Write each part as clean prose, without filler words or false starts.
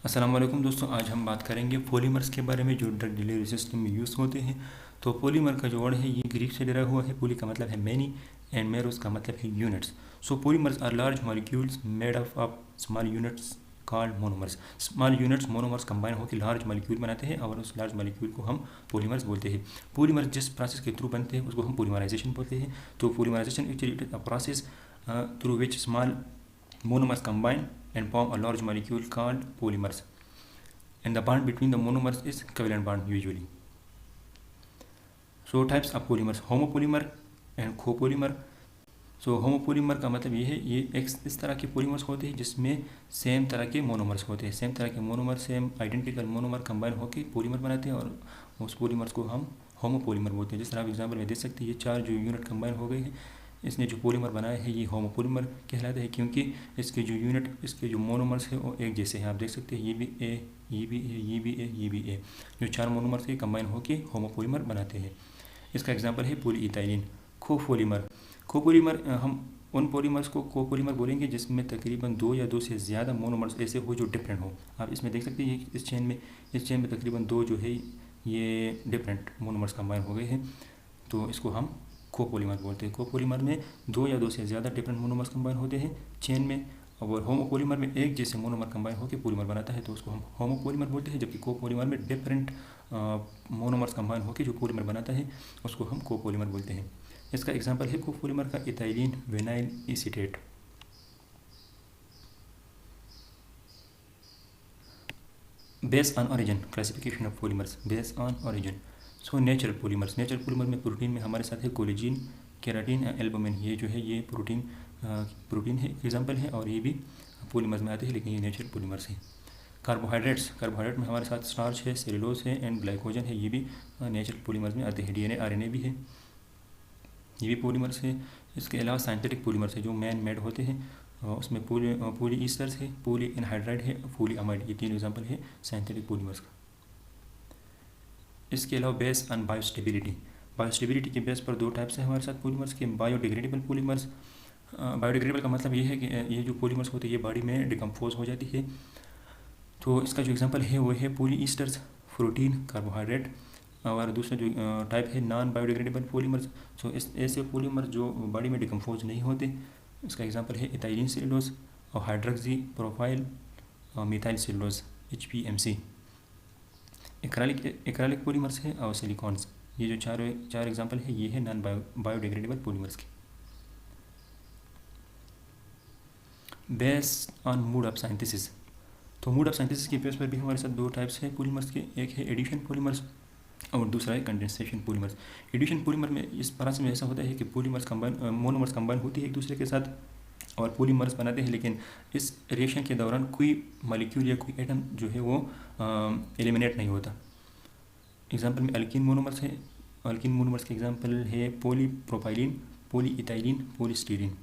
अस्सलाम वालेकुम दोस्तों, आज हम बात करेंगे पॉलीमर्स के बारे में जो ड्रग डिलीवरी सिस्टम में यूज़ होते हैं। तो पॉलीमर का जो वर्ड है ये ग्रीक से डरा हुआ है। पॉली का मतलब है मैनी एंड मेरोस का मतलब है units. So polymers are large molecules made of small units called monomers. Small units monomers combine होकर लार्ज मॉलिक्यूल बनाते हैं और उस लार्ज मॉलिक्यूल को हम पॉलीमर्स बोलते हैं। पॉलीमर्स जिस प्रोसेस के थ्रू बनते हैं उसको हम पॉलीमराइजेशन बोलते हैं। तो polymerisation actually a process through which small monomers combine and form a large molecule called polymers, and the bond between the monomers is covalent bond usually. So types of polymers: homopolymer and copolymer. So homopolymer का मतलब ये है, ये एक इस तरह के polymers होते हैं जिसमें सेम तरह के मोनोमर्स होते हैं। सेम तरह के monomer, same identical monomer combine होकर पोलीमर बनाते हैं और उस पोलीमर्स को हम होमोपोलीमर बोलते हैं। जिस तरह आप एग्जाम्पल में देख सकते हैं, ये चार जो यूनिट कंबाइन हो गए हैं, इसने जो पॉलीमर बनाया है ये होमोपोलीमर कहलाता है, क्योंकि इसके जो यूनिट, इसके जो मोनोमर्स है वो एक जैसे हैं। आप देख सकते हैं ये भी ए, ये भी ए, ये भी ए, ये भी ए, जो चार मोनोमर्स के कंबाइन होकर होमोपोलीमर बनाते हैं। इसका एग्जाम्पल है पॉलीइथाइलिन। कोपोलीमर, कोपोलीमर हम उन पॉलीमर्स को कोपोलीमर बोलेंगे जिसमें तकरीबन दो या दो से ज़्यादा मोनोमर्स ऐसे हो जो डिफरेंट हो। आप इसमें देख सकते हैं इस चेन में तकरीबन दो जो है ये डिफरेंट मोनोमर्स कंबाइन हो गए हैं, तो इसको हम कोपोलीमर बोलते हैं। कोपोलीमर में दो या दो से ज़्यादा डिफरेंट मोनोमर्स कंबाइन होते हैं चेन में, और होमोपोलीमर में एक जैसे मोनोमर कंबाइन होकर पॉलीमर बनाता है, तो उसको हम होमोपोलीमर बोलते हैं। जबकि कोपोलीमर में डिफरेंट मोनोमर्स कंबाइन होकर जो पॉलीमर बनाता है उसको हम कोपोलीमर बोलते हैं। इसका एग्जांपल है कोपोलीमर का ethylene vinyl acetate. Base on origin, classification of polymers base on origin. So natural polymers, natural polymer में प्रोटीन में हमारे साथ है कोलेजिन, केराटिन, एल्बुमिन। ये जो है ये प्रोटीन है, एग्जांपल है, और ये भी पॉलीमर्स में आते हैं, लेकिन ये नेचुरल पॉलीमर्स हैं। कार्बोहाइड्रेट्स, कार्बोहाइड्रेट में हमारे साथ स्टार्च है, सेलुलोज है एंड ग्लाइकोजन है, ये भी नेचुरल पॉलीमर्स में आते हैं। डीएनए, आरएनए भी है, ये भी पॉलीमर्स है। इसके अलावा साइंथेटिक पॉलीमर्स है जो मैन मेड होते हैं, उसमें पॉली ईस्टर्स है, पॉली एनहाइड्राइड है, पॉली अमाइड, ये तीन एग्जांपल है साइंथेटिक पॉलीमर्स का। इसके अलावा बेस ऑन बायोस्टेबिलिटी, बायोस्टेबिलिटी के बेस पर दो टाइप्स हैं हमारे साथ पॉलीमर्स के। बायोडिग्रेडेबल पॉलीमर्स, बायोडिग्रेडेबल का मतलब ये है कि ये जो पॉलीमर्स होते हैं ये बॉडी में डिकम्पोज हो जाती है। तो इसका जो एग्जांपल है वो है पॉली ईस्टर्स, प्रोटीन, कार्बोहाइड्रेट। और दूसरा जो टाइप है नॉन बायोडिग्रेडेबल पॉलीमर्स। सो इस ऐसे पॉलीमर जो बॉडी में डिकम्पोज नहीं होते, इसका एग्जांपल है इथाइलिन सेलुलोज और hydroxy propyl methyl cellulose, HPMC। Acrylic polymers है और सिलिकॉन्स। ये जो चार एग्जांपल है ये है नॉन बायोडिग्रेडेबल पॉलीमर्स के। Based on mode of synthesis, तो मोड ऑफ साइंथेसिस के बेस पर भी हमारे साथ दो टाइप्स हैं पॉलीमर्स के। एक है एडिशन पॉलीमर्स और दूसरा है कंडेंसेशन पॉलीमर्स। एडिशन पॉलीमर में इस प्रोसेस में ऐसा होता है कि पॉलीमर्स कंबाइन, मोनोमर्स कंबाइन होती है एक दूसरे के साथ और पॉलीमर्स बनाते हैं, लेकिन इस रिएक्शन के दौरान कोई मॉलिक्यूल या कोई एटम जो है वो एलिमिनेट नहीं होता। एग्जांपल में अल्कीन मोनोमर्स है, अल्कीन मोनोमर्स के एग्जांपल है पॉलीप्रोपाइलिन, पॉलीइथाइलिन, पॉलीस्टीरीन।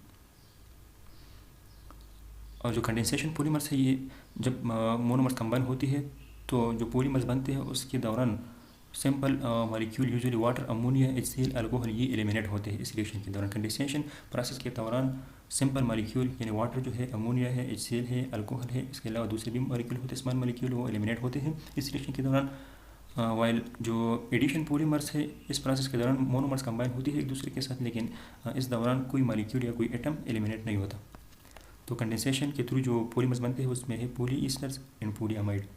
और जो कंडेंसेशन पॉलीमर्स है ये जब मोनोमर्स कंबाइन होती है तो जो पॉलीमर्स बनते हैं उसके दौरान simple molecule usually water, ammonia, HCl, alcohol ये एलिमिनेट होते हैं इस रिएक्शन के दौरान। कंडेंसेशन प्रोसेस के दौरान सिंपल मॉलिक्यूल यानी वाटर जो है, अमोनिया है, HCl है, अल्कोहल है, इसके अलावा दूसरे भी मॉलिक्यूल होते हैं, स्मॉल मॉलिक्यूल, वो एलिमिनेट होते हैं इस रिएक्शन के दौरान। वाइल जो एडिशन पॉलीमर्स है इस प्रोसेस के दौरान मोनोमर्स कंबाइन होती है एक दूसरे के साथ, लेकिन इस दौरान कोई मॉलिक्यूल या कोई एटम एलिमिनेट नहीं होता। तो कंडेंसेशन के थ्रू जो पॉलीमर्स बनते हैं उसमें है poly esters and poly amide.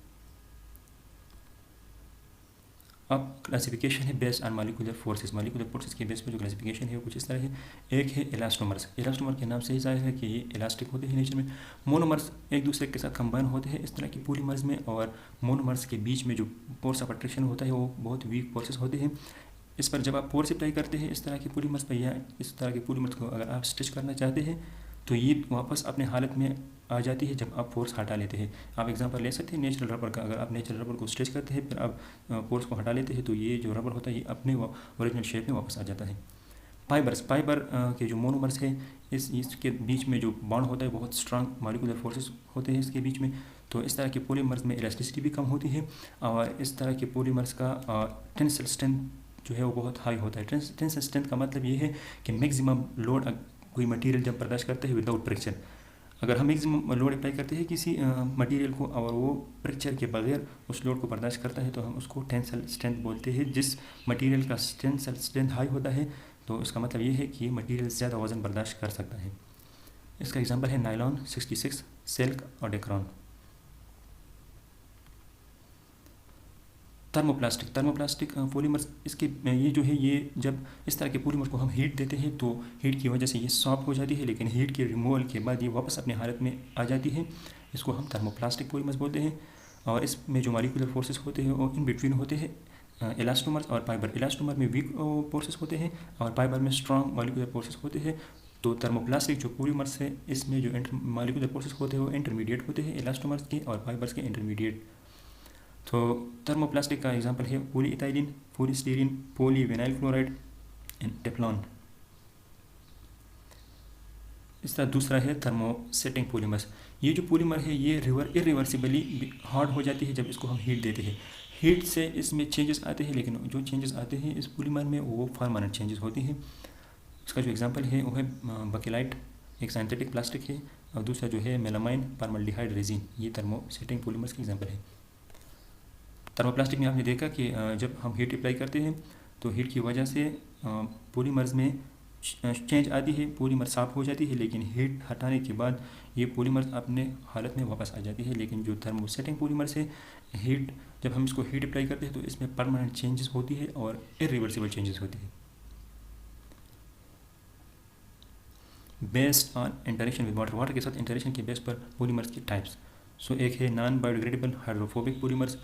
अब क्लासिफिकेशन है based on molecular forces. Molecular forces के बेस पर जो क्लासिफिकेशन है वो कुछ इस तरह है। एक है इलास्टोमर्स, इलास्टोमर के नाम से ही जाहिर है कि ये इलास्टिक होते हैं नेचर में। मोनोमर्स एक दूसरे के साथ कंबाइन होते हैं इस तरह की पॉलीमर्स में, और मोनोमर्स के बीच में जो फोर्स ऑफ अट्रैक्शन होता है वो बहुत वीक फोर्सेस होते हैं। इस पर जब आप फोर्स अप्लाई करते हैं इस तरह के पॉलीमर्स पर या इस तरह के पॉलीमर्स को अगर आप स्टिच करना चाहते हैं तो ये वापस अपने हालत में आ जाती है जब आप फोर्स हटा लेते हैं। आप एग्जांपल ले सकते हैं नेचुरल रबर का। अगर आप नेचुरल रबर को स्ट्रेच करते हैं फिर आप फोर्स को हटा लेते हैं तो ये जो रबर होता है ये अपने ओरिजिनल शेप में वापस आ जाता है। फाइबर के जो मोनोमर्स है इसके बीच में जो बॉन्ड होता है बहुत स्ट्रांग मॉलिक्यूलर फोर्सेस होते हैं इसके बीच में, तो इस तरह के पॉलीमर्स में इलास्टिसिटी भी कम होती है और इस तरह के पॉलीमर्स का टेंसिल स्ट्रेंथ जो है वो बहुत हाई होता है। टेंसिल स्ट्रेंथ का मतलब ये है कि मैक्सिमम लोड कोई मटेरियल जब बर्दाश्त करता है विदाउट फ्रिक्शन। अगर हम मैक्सिमम लोड अप्लाई करते हैं किसी मटेरियल को और वो प्रेशर के बगैर उस लोड को बर्दाश्त करता है तो हम उसको टेंसाइल स्ट्रेंथ बोलते हैं। जिस मटेरियल का टेंसाइल स्ट्रेंथ हाई होता है तो इसका मतलब ये है कि मटेरियल ज़्यादा वज़न बर्दाश्त कर सकता है। इसका एग्जांपल है नायलॉन 66, सिल्क और डेक्रॉन। थर्मोप्लास्टिक पॉलीमर्स, इसके ये जो है ये जब इस तरह के पॉलीमर को हम हीट देते हैं तो हीट की वजह से ये सॉफ्ट हो जाती है, लेकिन हीट के रिमूवल के बाद ये वापस अपनी हालत में आ जाती है। इसको हम थर्मोप्लास्टिक पॉलीमर्स बोलते हैं। और इसमें जो मॉलिक्यूलर फोर्सेस होते हैं वो इन बिटवीन होते हैं इलास्टोमर्स और फाइबर। इलास्टोमर में वीक फोर्सेस होते हैं और फाइबर में स्ट्रॉन्ग मॉलिक्यूलर फोर्सेस होते हैं। तो थर्मोप्लास्टिक जो पॉलीमर्स है इसमें जो मॉलिक्यूलर फोर्सेस होते हैं वो इंटरमीडिएट होते हैं इलास्टोमर्स के और फाइबर्स के इंटरमीडिएट। तो थर्मोप्लास्टिक का एग्जांपल है polyethylene, polystyrene, polyvinyl chloride and Teflon. इस तरह दूसरा है थर्मोसेटिंग पॉलीमर्स। ये जो पॉलीमर है ये इरिवर्सिबली हार्ड हो जाती है जब इसको हम हीट देते हैं। हीट से इसमें चेंजेस आते हैं, लेकिन जो चेंजेस आते हैं इस पॉलीमर में वो परमानेंट चेंजेस होते हैं। इसका जो एग्जांपल है वो है बकेलाइट, एक सिंथेटिक प्लास्टिक है, और दूसरा जो है मेलामाइन फॉर्मल्डिहाइड रेजिन। ये थर्मोसेटिंग पॉलीमर्स के एग्जांपल है। थर्मोप्लास्टिक में आपने देखा कि जब हम हीट अप्लाई करते हैं तो हीट की वजह से पॉलीमर्स में चेंज आती है, पॉलीमर साफ हो जाती है, लेकिन हीट हटाने के बाद ये पॉलीमर्स अपने हालत में वापस आ जाती है। लेकिन जो थर्मोसेटिंग पॉलीमर्स है हीट जब हम इसको हीट अप्लाई करते हैं तो इसमें परमानेंट चेंजेस होती है और इरिवर्सिबल चेंजेस होती है। Based on interaction with water, water के साथ इंटरेक्शन के बेस पर पॉलीमर्स की टाइप्स। सो एक है नॉन बायोडिग्रेडेबल हाइड्रोफोबिक पॉलीमर्स।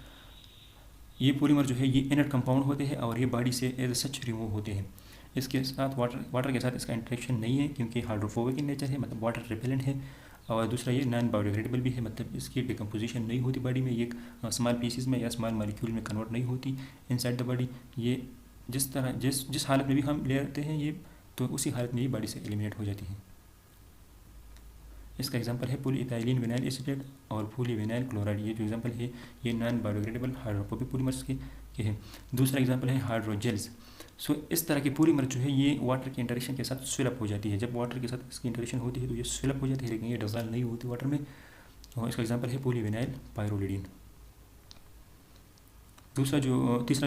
ये पॉलीमर जो है ये इनर्ट कंपाउंड होते हैं और ये बॉडी से एज सच रिमूव होते हैं। इसके साथ वाटर के साथ इसका इंटरेक्शन नहीं है क्योंकि हाइड्रोफोबिक इन नेचर है, मतलब वाटर रिपेलेंट है। और दूसरा ये नॉन बायोडिग्रेडेबल भी है, मतलब इसकी डिकम्पोजिशन नहीं होती बॉडी में, ये स्मॉल पीसेस में या स्मॉल मॉलिक्यूल में कन्वर्ट नहीं होती इनसाइड द बॉडी। ये जिस हालत में भी हम ले आते हैं ये तो उसी हालत में ये बॉडी से एलिमिनेट हो जाती है। इसका एग्जांपल है पॉलीइथाइलिन विनाइल एसीटेट और पॉलीविनाइल क्लोराइड। ये जो एग्जांपल है ये नॉन बायोडिग्रेडेबल हाइड्रोफोबिक पॉलीमर्स के है। दूसरा एग्जांपल है हाइड्रोजेल्स। सो इस तरह के पॉलीमर जो है ये वाटर के इंटरेक्शन के साथ स्विल अप हो जाती है। जब वाटर के साथ इसकी इंटरेक्शन होती है तो ये स्विल अप हो जाती है, लेकिन ये डिसॉल्व नहीं होती वाटर में। और इसका एग्जांपल है पॉलीविनाइल पायरोलिडीन। तीसरा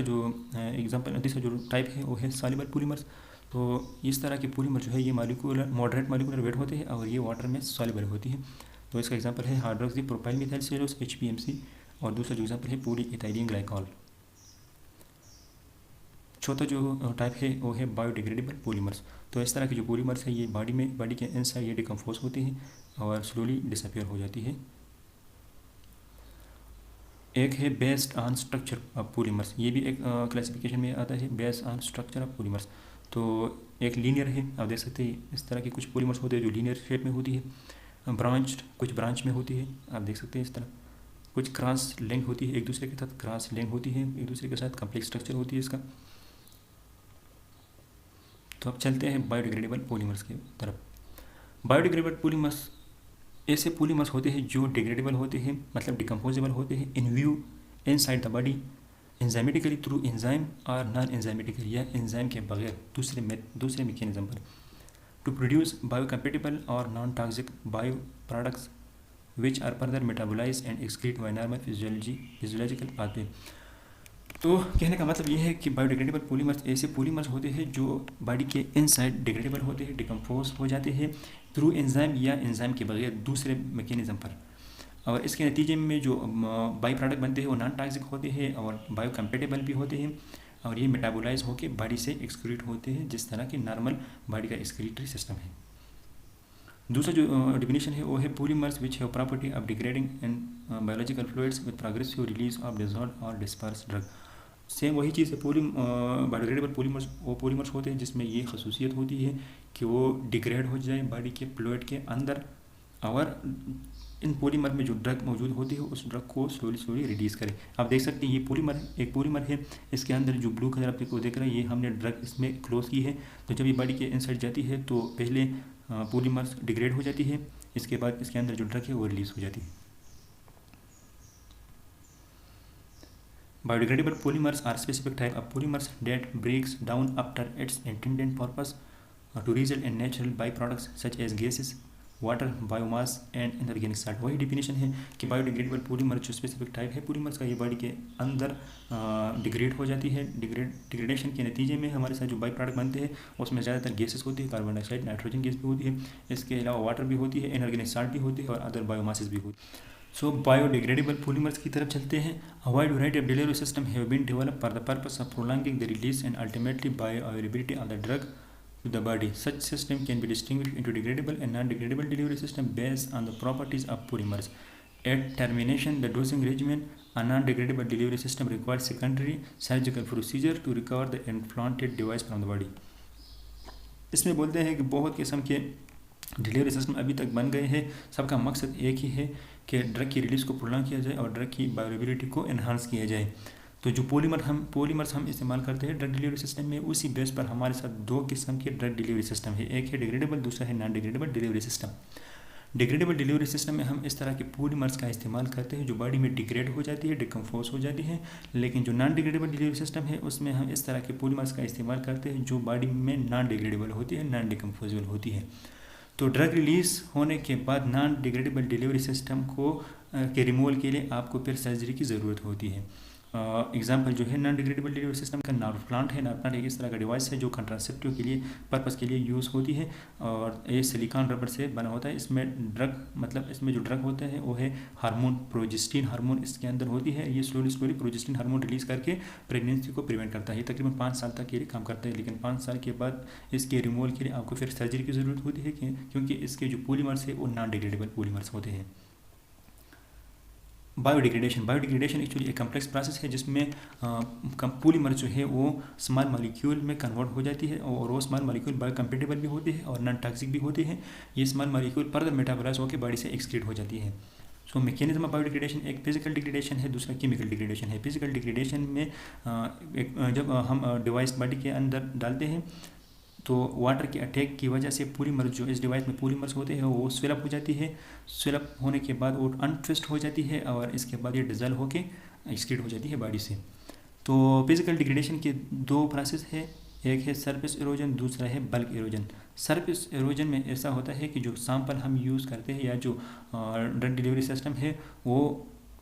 जो टाइप है वो है सॉल्युबल पॉलीमर्स। तो इस तरह के पॉलीमर जो है ये मॉडरेट मॉलिक्यूलर वेट होते हैं और ये वाटर में सॉल्युबल होती है। तो इसका एग्जांपल है hydroxy propyl methyl cellulose HPMC। और दूसरा जो एग्जांपल है पॉलीइथाइलिन ग्लाइकॉल। चौथा जो टाइप है वो है बायोडिग्रेडेबल पॉलीमर्स। तो इस तरह के जो पॉलीमर्स है ये बॉडी के इनसाइड ये डिकम्पोज होते हैं और स्लोली डिसअपियर हो जाती है। एक है based on structure of polymers. ये भी एक क्लासिफिकेशन में आता है, based on structure of polymers. तो एक लीनियर है, आप देख सकते हैं इस तरह के कुछ पॉलीमर्स होते हैं जो लीनियर शेप में होती है। ब्रांच्ड कुछ ब्रांच में होती है, आप देख सकते हैं इस तरह। कुछ क्रॉस लिंक होती है, एक दूसरे के साथ क्रॉस लिंक होती है, एक दूसरे के साथ कम्प्लेक्स स्ट्रक्चर होती है इसका। तो अब चलते हैं बायोडिग्रेडेबल पॉलीमर्स की तरफ। बायोडिग्रेडेबल पॉलीमर्स ऐसे पॉलीमर्स होते हैं जो डिग्रेडेबल होते हैं, मतलब डिकम्पोजेबल होते हैं in view inside the body enzymatically through enzyme और नॉन एंजाइमेटिकली या एंजाइम के बगैर दूसरे मैकेनिज्म पर टू प्रोड्यूस बायोकम्पेटिबल और non toxic bio products which are further metabolise and excrete by normal physiological pathway. तो कहने का मतलब ये है कि बायोडिग्रेडेबल पॉलीमर्स ऐसे पॉलीमर्स होते हैं जो बॉडी के इनसाइड डिग्रेडेबल होते हैं, डिकम्पोज हो जाते हैं थ्रू एंजाइम या एंजाइम के बगैर दूसरे मैकेनिज्म पर। और इसके नतीजे में जो बाई प्रोडक्ट बनते हैं वो नॉन टॉक्सिक होते हैं और बायोकम्पेटेबल भी होते हैं और ये मेटाबोलाइज होकर बॉडी से एक्सक्रीट होते हैं जिस तरह की नॉर्मल बॉडी का एक्सक्रीटरी सिस्टम है। दूसरा जो डिफिनेशन है वो है polymers which have property of degrading in biological fluids with progressive release of dissolved और डिस्पर्स ड्रग। सेम वही चीज़ है, बायोडिग्रेडेबल पॉलीमर्स वो पॉलीमर्स होते हैं जिसमें ये खसूसियत होती है कि वो डिग्रेड हो जाए बॉडी के फ्लूइड के अंदर और इन पॉलीमर में जो ड्रग मौजूद होती है उस ड्रग को स्लोली रिलीज़ करें। आप देख सकते हैं ये एक पॉलीमर है, इसके अंदर जो ब्लू कलर आपको देख रहे हैं ये हमने ड्रग इसमें क्लोज की है। तो जब ये बॉडी के इनसाइड जाती है तो पहले पॉलीमर्स डिग्रेड हो जाती है, इसके बाद इसके अंदर जो ड्रग है वो रिलीज़ हो जाती है। Biodegradable polymers are specific type of polymers that breaks down after its intended purpose to result in natural byproducts such as gases, water, biomass and inorganic salt. वही डिफिनेशन है कि बायोडिग्रेडेबल पॉलीमर जो specific type है polymers का, ये body के अंदर degrade हो जाती है। डिग्रेडेशन के नतीजे में हमारे साथ जो बाई प्रोडक्ट बनते हैं उसमें ज़्यादातर गैसेस होती है, कार्बन डाइऑक्साइड, नाइट्रोजन गैस भी होती है, इसके अलावा वाटर भी होती है, इनऑर्गेनिक साल्ट भी होती है और अदर बायोमासेस भी होती है। सो बायोडिग्रेडेबल पॉलीमर्स की तरफ चलते हैं। A wide variety of delivery systems have been developed for the purpose of prolonging the release and ultimately bioavailability of the drug to the body. Such system can be distinguished into degradable and non-degradable delivery system based on the properties of polymers. At termination, the dosing regimen, a non-degradable delivery system requires secondary surgical procedure to recover the implanted device from the body. इसमें बोलते हैं कि बहुत किस्म के delivery system अभी तक बन गए हैं, सबका मकसद एक ही है कि ड्रग की रिलीज़ को प्रोलॉन्ग किया जाए और ड्रग की बायोअवेलेबिलिटी को एनहांस किया जाए। तो जो पॉलीमर्स हम इस्तेमाल करते हैं ड्रग डिलीवरी सिस्टम में, उसी बेस पर हमारे साथ दो किस्म के ड्रग डिलीवरी सिस्टम है, एक है डिग्रेडेबल, दूसरा है non degradable delivery system. Degradable delivery system में हम इस तरह के पॉलीमर्स का इस्तेमाल करते हैं जो बॉडी में डिग्रेड हो जाती है, डिकम्पोज हो जाती है। लेकिन जो नॉन डिग्रेडेबल डिलीवरी सिस्टम है उसमें हम इस तरह के पॉलीमर्स का इस्तेमाल करते हैं जो बॉडी में नॉन डिग्रेडेबल होती है, नॉन डिकम्पोजेबल होती है। तो ड्रग रिलीज़ होने के बाद नॉन डिग्रेडेबल डिलीवरी सिस्टम को के रिमूवल के लिए आपको फिर सर्जरी की ज़रूरत होती है। एग्जांपल जो है नॉन डिग्रेडेबल डिलीवरी सिस्टम का नर्व प्लांट है। नर्व प्लांट एक इस तरह का डिवाइस है जो कंट्रासेप्टिव के लिए पर्पस के लिए यूज़ होती है और ये सिलिकॉन रबर से बना होता है। इसमें इसमें जो ड्रग होता है वो है हार्मोन, प्रोजेस्टिन हार्मोन इसके अंदर होती है। ये स्लोली प्रोजेस्टिन हार्मोन रिलीज़ करके प्रेगनेंसी को प्रिवेंट करता है। ये तकरीबन 5 साल तक के लिए काम करता है, लेकिन 5 साल के बाद इसके रिमूवल के लिए आपको फिर सर्जरी की ज़रूरत होती है क्योंकि इसके जो पॉलीमर्स है वो नॉन डिग्रेडेबल पॉलीमर्स होते हैं। बायोडिग्रेडेशन एक्चुअली एक कम्प्लेक्स प्रोसेस है जिसमें पॉलीमर जो है वो स्मॉल मॉलिक्यूल में कन्वर्ट हो जाती है और वो स्मॉल मॉलिक्यूल बायोकम्पेटेबल भी होती है और नॉन टॉक्सिक भी होती है। ये स्मॉल मॉलिक्यूल फर्दर मेटाबोलाइज होकर बॉडी से एक्सक्रीट हो जाती है। सो मैकेनिज्म ऑफ बायोडिग्रेडेशन, एक फिजिकल डिग्रेडेशन है, दूसरा केमिकल डिग्रेडेशन है। फिजिकल डिग्रेडेशन में जब हम डिवाइस बॉडी के अंदर डालते हैं तो वाटर के अटैक की वजह से पॉलीमर जो इस डिवाइस में पॉलीमर्स होते हैं वो स्वेलअप हो जाती है। स्वेलअप होने के बाद वो अनट्विस्ट हो जाती है और इसके बाद ये डिजल्व होके एक्सक्रीट हो जाती है बॉडी से। तो फिजिकल डिग्रेडेशन के दो प्रोसेस है, एक है सरफेस इरोजन, दूसरा है बल्क इरोजन। सरफेस इरोजन में ऐसा होता है कि जो सैंपल हम यूज़ करते हैं या जो ड्रग डिलीवरी सिस्टम है वो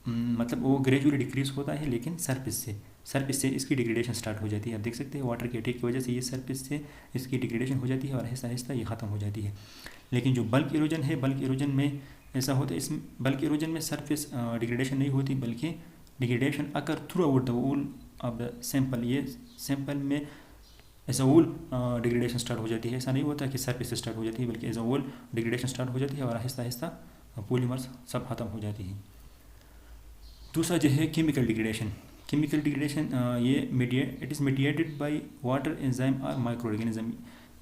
वो ग्रेजुअली डिक्रीज होता है, लेकिन सरफेस से इसकी डिग्रेडेशन स्टार्ट हो जाती है। आप देख सकते हैं वाटर के अटैक की वजह से ये सरफेस से इसकी डिग्रेडेशन हो जाती है और आहिस्ता आहिस्ता ये ख़त्म हो जाती है। लेकिन जो बल्क इरोजन है, बल्क इरोजन में ऐसा होता है, इस बल्क इरोजन में सरफेस डिग्रेडेशन नहीं होती बल्कि degradation occur throughout the whole of the sample. ये सैंपल में as a whole degradation start हो जाती है। ऐसा नहीं होता कि सरफेस से स्टार्ट हो जाती है बल्कि as a whole degradation start हो जाती है और आहिस्ता आहिस्ता पॉलीमर्स सब ख़त्म हो जाती है। दूसरा जो है chemical degradation. It is mediated by water enzyme और माइक्रो ऑर्गेनिज्म।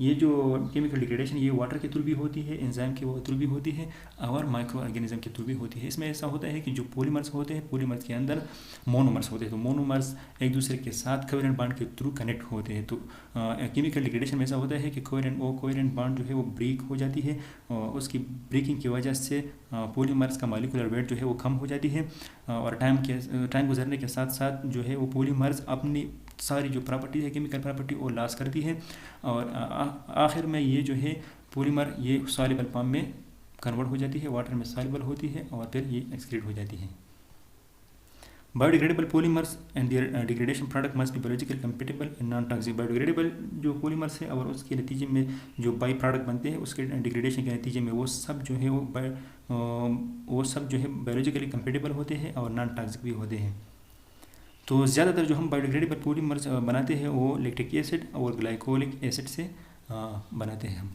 ये जो केमिकल डिग्रेडेशन ये वाटर के थ्रू भी होती है, एंजाइम के थ्रू भी होती है और माइक्रो ऑर्गेनिज्म के थ्रू भी होती है। इसमें ऐसा होता है कि जो पॉलीमर्स होते हैं, पॉलीमर्स के अंदर मोनोमर्स होते हैं, तो मोनोमर्स एक दूसरे के साथ कोवेलेंट बॉन्ड के थ्रू कनेक्ट होते हैं। तो केमिकल डिग्रेडेशन में ऐसा होता है कि कोवेलेंट बॉन्ड जो है वो ब्रेक हो जाती है और उसकी ब्रेकिंग की वजह से पॉलीमर्स का मॉलिक्यूलर वेट जो है वो कम हो जाती है और टाइम गुजरने के साथ साथ जो है वो पॉलीमर्स अपनी सारी जो प्रॉपर्टी है, केमिकल प्रॉपर्टी, वो लॉस करती है और आखिर में ये जो है पॉलीमर ये सॉल्युबल फॉर्म में कन्वर्ट हो जाती है, वाटर में सॉल्युबल होती है और फिर ये एक्सक्रीट हो जाती है। Biodegradable polymers and their degradation product must be biological compatible and non toxic. Biodegradable जो पॉलीमर्स है और उसके नतीजे में जो बाई प्रोडक्ट बनते हैं उसके डिग्रेडेशन के नतीजे में वो सब जो है बायोलॉजिकली कंपेटेबल होते हैं और नॉन टॉक्सिक भी होते हैं। तो ज़्यादातर जो हम बायोडिग्रेडेबल पॉलीमर्स बनाते हैं वो लैक्टिक एसिड और ग्लाइकोलिक एसिड से बनाते हैं हम।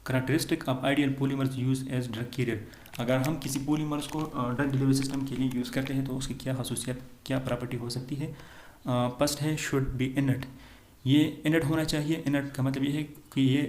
Characteristic of ideal polymers use as drug carrier. अगर हम किसी पॉलीमर्स को ड्रग डिलीवरी सिस्टम के लिए यूज़ करते हैं तो उसकी क्या खसूसियत, क्या प्रॉपर्टी हो सकती है। फर्स्ट है शुड बी इनर्ट। ये इनर्ट होना चाहिए। इनर्ट का मतलब ये है कि ये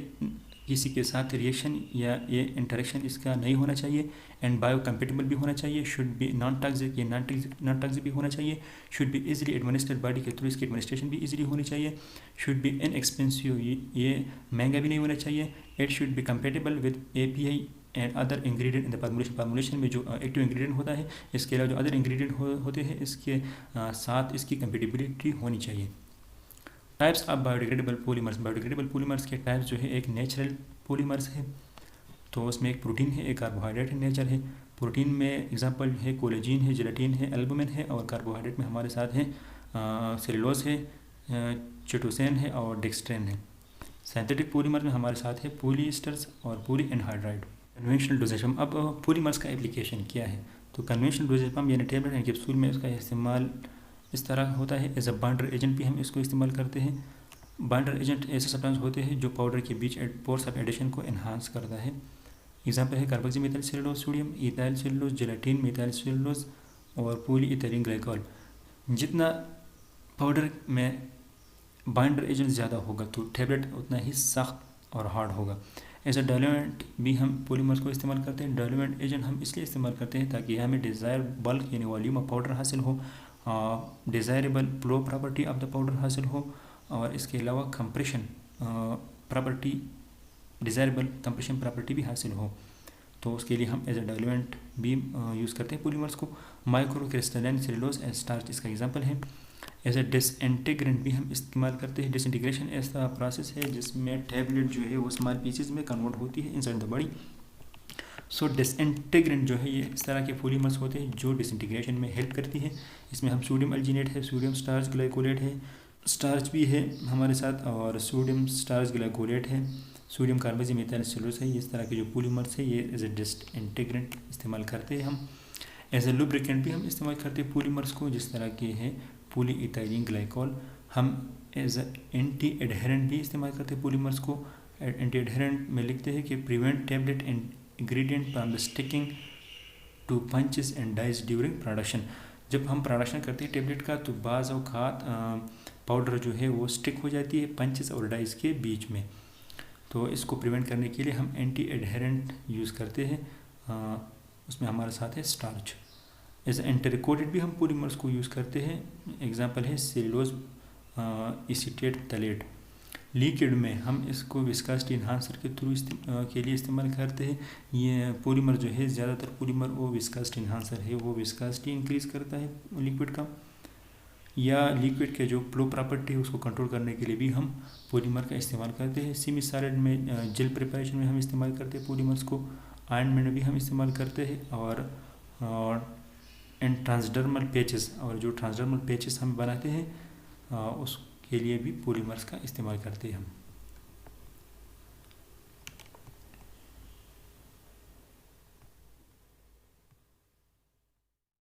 किसी के साथ रिएक्शन या ये इंटरेक्शन इसका नहीं होना चाहिए एंड बायो कंपेटेबल भी होना चाहिए। शुड बी नॉन टॉक्सिक, ये नॉन टॉक्सिक भी होना चाहिए। Should be easily administered, body के थ्रू इसकी एडमिनिस्ट्रेशन भी इजीली होनी चाहिए। शुड बी इनएक्सपेंसिव, ये महंगा भी नहीं होना चाहिए। It should be compatible with API and other ingredient in the formulation में जो एक्टिव इंग्रेडिएंट होता है, इसके अलावा जो अदर इंग्रेडिएंट होते हैं इसके साथ इसकी कंपेटेबिलिटी होनी चाहिए। Types of biodegradable polymers. Biodegradable polymers के टाइप्स जो है, एक नेचुरल पॉलीमर्स है, तो उसमें एक प्रोटीन है, एक कार्बोहाइड्रेट नेचर है। प्रोटीन में एग्जांपल है कोलेजिन है, जेलेटिन है, एल्बुमिन है, और कार्बोहाइड्रेट में हमारे साथ है सेलुलोज है, चिटोसन है और डेक्स्ट्रेन है। सिंथेटिक पॉलीमर में हमारे साथ है पॉलीएस्टर्स और पॉली एनहाइड्राइड। कन्वेंशनल डोजेज पम्प, अब पॉलीमर्स का एप्लीकेशन क्या है, तो कन्वेंशनल डोजेज पम्प यानी टेबलेट एंड कैप्सूल में इसका इस्तेमाल इस तरह होता है। एज अ बाइंडर एजेंट भी हम इसको इस्तेमाल करते हैं। बाइंडर एजेंट ऐसे सब्सटेंस होते हैं जो पाउडर के बीच पोर्स ऑफ एडिशन को एनहांस करता है। एग्जाम्पल है carboxy methyl cellulose sodium, ethyl cellulose, gelatin, methyl cellulose और पॉली इथाइलिन ग्लाइकॉल। जितना पाउडर में बाइंडर एजेंट ज़्यादा होगा तो टैबलेट उतना ही सख्त और हार्ड होगा। एज अ डाइल्यूएंट भी हम पॉलीमर्स को इस्तेमाल करते हैं। डाइल्यूएंट एजेंट हम इसलिए इस्तेमाल करते हैं ताकि हमें डिज़ायर बल्क यानी वॉल्यूम ऑफ पाउडर हासिल हो, desirable flow property of the powder हासिल हो, और इसके अलावा compression property, desirable compression property भी हासिल हो। तो उसके लिए हम एज अ डाइल्यूएंट भी यूज़ करते हैं पॉलीमर्स को। Micro crystalline cellulose and starch इसका एग्जांपल है। एज अ डिसइंटीग्रेंट भी हम इस्तेमाल करते हैं। डिसइंटीग्रेशन ऐसा प्रोसेस है जिसमें टैबलेट जो है वो स्मॉल पीसेज में कन्वर्ट होती है inside the body. So disintegrant जो है ये इस तरह के पॉलीमर्स होते हैं जो डिसइंटीग्रेशन में हेल्प करती है। इसमें हम सोडियम अल्जीनेट है, सोडियम स्टार्च ग्लाइकोलेट है, स्टार्च भी है हमारे साथ, और सोडियम स्टार्च ग्लाइकोलेट है, सोडियम कार्बोक्सी मेथाइल सेलुलोज है। इस तरह के जो पॉलीमर्स है ये एज ए डिसइंटीग्रेंट इस्तेमाल करते हैं हम। एज ए लुब्रिकेंट भी हम इस्तेमाल करते हैं पॉलीमर्स को, जिस तरह के हैं पॉली इथाइलिन ग्लाइकॉल। हम एज ए एंटी एडहेरेंट भी इस्तेमाल करते हैं पॉलीमर्स को। एंटी एडहेरेंट में लिखते हैं कि prevent tablet ingredient from the sticking to punches and dies during production. जब हम प्रोडक्शन करते हैं टैबलेट का तो बाज़ औक़ात पाउडर जो है वो स्टिक हो जाती है पंचेस और डाइज के बीच में, तो इसको प्रिवेंट करने के लिए हम एंटी एडहेरेंट यूज़ करते हैं। उसमें हमारे साथ है स्टार्च। एज एंटरकोटेड भी हम पॉलीमर्स को यूज़ करते हैं। एग्जांपल है सेलुलोज एसीटेट तलेट। लिक्विड में हम इसको विस्कोसिटी इन्हांसर के थ्रू के लिए इस्तेमाल करते हैं। ये पॉलीमर जो है ज़्यादातर पॉलीमर वो विस्कोसिटी इन्हांसर है, वो विस्कोसिटी इंक्रीज़ करता है लिक्विड का, या लिक्विड के जो फ्लो प्रॉपर्टी है उसको कंट्रोल करने के लिए भी हम पॉलीमर का इस्तेमाल करते हैं। सेमी सॉलिड में जेल प्रिपरेशन में हम इस्तेमाल करते हैं पॉलीमर्स को। आयरनमेंट में भी हम इस्तेमाल करते हैं, और एंड ट्रांसडर्मल पेचेस, और जो ट्रांसडर्मल पेचेस हम बनाते हैं उसके लिए भी पॉलीमर्स का इस्तेमाल करते हैं हम।